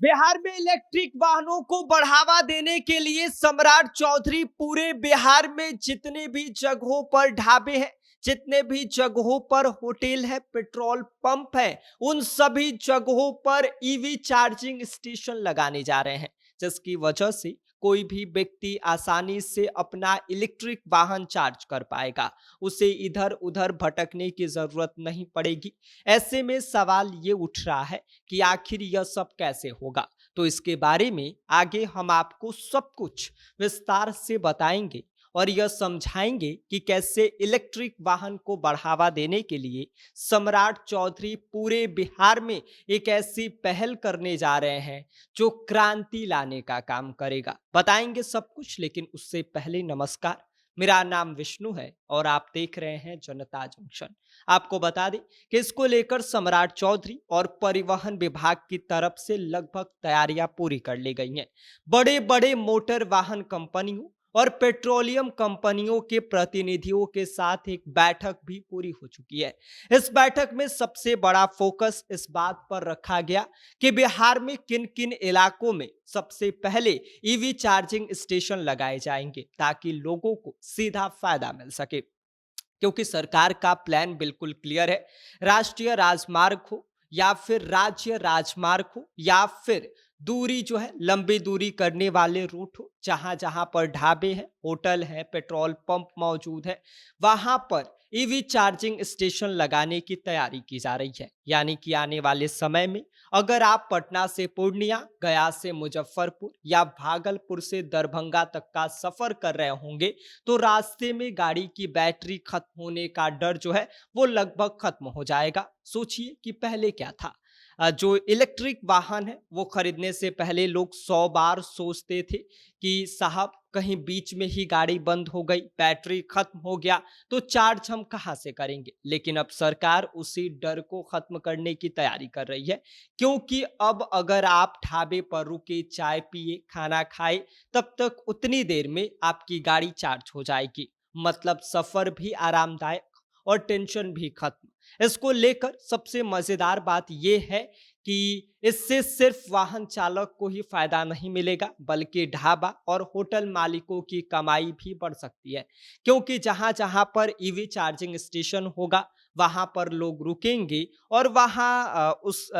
बिहार में इलेक्ट्रिक वाहनों को बढ़ावा देने के लिए सम्राट चौधरी पूरे बिहार में जितने भी जगहों पर ढाबे हैं, जितने भी जगहों पर होटल है, पेट्रोल पंप है, उन सभी जगहों पर ईवी चार्जिंग स्टेशन लगाने जा रहे हैं, जिसकी वजह से कोई भी व्यक्ति आसानी से अपना इलेक्ट्रिक वाहन चार्ज कर पाएगा। उसे इधर उधर भटकने की जरूरत नहीं पड़ेगी। ऐसे में सवाल ये उठ रहा है कि आखिर यह सब कैसे होगा। तो इसके बारे में आगे हम आपको सब कुछ विस्तार से बताएंगे और यह समझाएंगे कि कैसे इलेक्ट्रिक वाहन को बढ़ावा देने के लिए सम्राट चौधरी पूरे बिहार में एक ऐसी पहल करने जा रहे हैं जो क्रांति लाने का काम करेगा। बताएंगे सब कुछ, लेकिन उससे पहले नमस्कार। मेरा नाम विष्णु है और आप देख रहे हैं जनता जंक्शन। आपको बता दें कि इसको लेकर सम्राट चौधरी और परिवहन विभाग की तरफ से लगभग तैयारियां पूरी कर ली गई हैं। बड़े बड़े मोटर वाहन कंपनियों और पेट्रोलियम कंपनियों के प्रतिनिधियों के साथ एक बैठक भी पूरी हो चुकी है। इस बैठक में सबसे बड़ा फोकस इस बात पर रखा गया कि बिहार में किन किन इलाकों में सबसे पहले ईवी चार्जिंग स्टेशन लगाए जाएंगे ताकि लोगों को सीधा फायदा मिल सके। क्योंकि सरकार का प्लान बिल्कुल क्लियर है। राष्ट्रीय राजमार्ग हो या फिर राज्य राजमार्ग हो या फिर दूरी जो है लंबी दूरी करने वाले रूट हो, जहां जहां पर ढाबे हैं, होटल है, पेट्रोल पंप मौजूद है, वहां पर ईवी चार्जिंग स्टेशन लगाने की तैयारी की जा रही है। यानी कि आने वाले समय में अगर आप पटना से पूर्णिया, गया से मुजफ्फरपुर या भागलपुर से दरभंगा तक का सफर कर रहे होंगे तो रास्ते में गाड़ी की बैटरी खत्म होने का डर जो है वो लगभग खत्म हो जाएगा। सोचिए कि पहले क्या था। जो इलेक्ट्रिक वाहन है वो खरीदने से पहले लोग 100 बार सोचते थे कि साहब कहीं बीच में ही गाड़ी बंद हो गई, बैटरी खत्म हो गया तो चार्ज हम कहां से करेंगे। लेकिन अब सरकार उसी डर को खत्म करने की तैयारी कर रही है, क्योंकि अब अगर आप ढाबे पर रुके, चाय पिए, खाना खाए, तब तक उतनी देर में आपकी गाड़ी चार्ज हो जाएगी। मतलब सफर भी आरामदायक और टेंशन भी खत्म। इसको लेकर सबसे मजेदार बात यह है कि इससे सिर्फ वाहन चालक को ही फायदा नहीं मिलेगा, बल्कि ढाबा और होटल मालिकों की कमाई भी बढ़ सकती है। क्योंकि जहां जहां पर ईवी चार्जिंग स्टेशन होगा वहां पर लोग रुकेंगे और वहां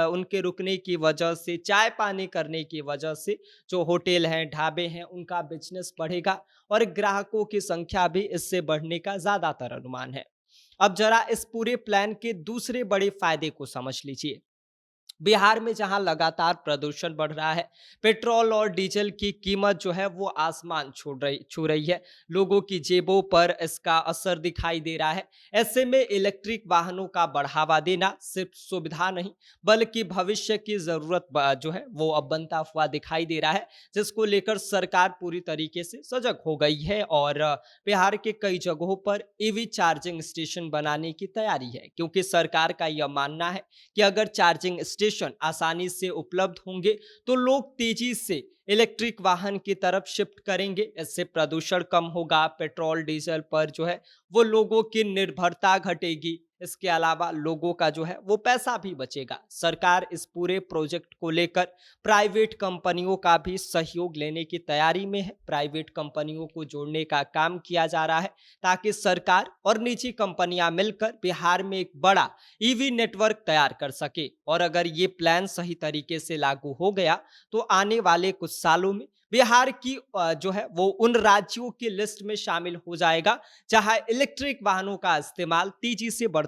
उनके रुकने की वजह से, चाय पानी करने की वजह से जो होटल हैं, ढाबे हैं, उनका बिजनेस बढ़ेगा और ग्राहकों की संख्या भी इससे बढ़ने का ज्यादातर अनुमान है। अब जरा इस पूरे प्लान के दूसरे बड़े फायदे को समझ लीजिए। बिहार में जहां लगातार प्रदूषण बढ़ रहा है, पेट्रोल और डीजल की कीमत जो है वो आसमान छू रही है, लोगों की जेबों पर इसका असर दिखाई दे रहा है। ऐसे में इलेक्ट्रिक वाहनों का बढ़ावा देना सिर्फ सुविधा नहीं बल्कि भविष्य की जरूरत जो है वो अब बनता हुआ दिखाई दे रहा है, जिसको लेकर सरकार पूरी तरीके से सजग हो गई है और बिहार के कई जगहों पर ईवी चार्जिंग स्टेशन बनाने की तैयारी है। क्योंकि सरकार का यह मानना है कि अगर चार्जिंग स्टेशन आसानी से उपलब्ध होंगे तो लोग तेजी से इलेक्ट्रिक वाहन की तरफ शिफ्ट करेंगे। इससे प्रदूषण कम होगा, पेट्रोल डीजल पर जो है वो लोगों की निर्भरता घटेगी। इसके अलावा लोगों का जो है वो पैसा भी बचेगा। सरकार इस पूरे प्रोजेक्ट को लेकर प्राइवेट कंपनियों का भी सहयोग लेने की तैयारी में है। प्राइवेट कंपनियों को जोड़ने का काम किया जा रहा है ताकि सरकार और निजी कंपनियां मिलकर बिहार में एक बड़ा ईवी नेटवर्क तैयार कर सके। और अगर ये प्लान सही तरीके से लागू हो गया तो आने वाले कुछ सालों में बिहार की जो है वो उन राज्यों की लिस्ट में शामिल हो जाएगा जहां इलेक्ट्रिक वाहनों का इस्तेमाल तेजी से बढ़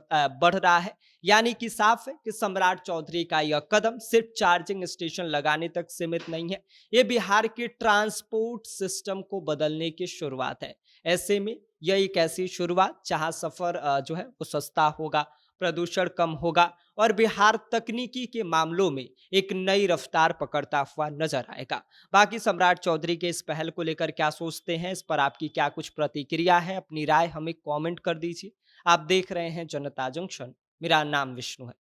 रहा है। यानी कि साफ है कि सम्राट चौधरी का यह कदम सिर्फ चार्जिंग स्टेशन लगाने तक सीमित नहीं है, ये बिहार के ट्रांसपोर्ट सिस्टम को बदलने की शुरुआत है। ऐसे में यह एक ऐसी शुरुआत जहां सफर जो है वो सस्ता होगा, प्रदूषण कम होगा और बिहार तकनीकी के मामलों में एक नई रफ्तार पकड़ता हुआ नजर आएगा। बाकी सम्राट चौधरी के इस पहल को लेकर क्या सोचते हैं, इस पर आपकी क्या कुछ प्रतिक्रिया है, अपनी राय हमें कमेंट कर दीजिए। आप देख रहे हैं जनता जंक्शन। मेरा नाम विष्णु है।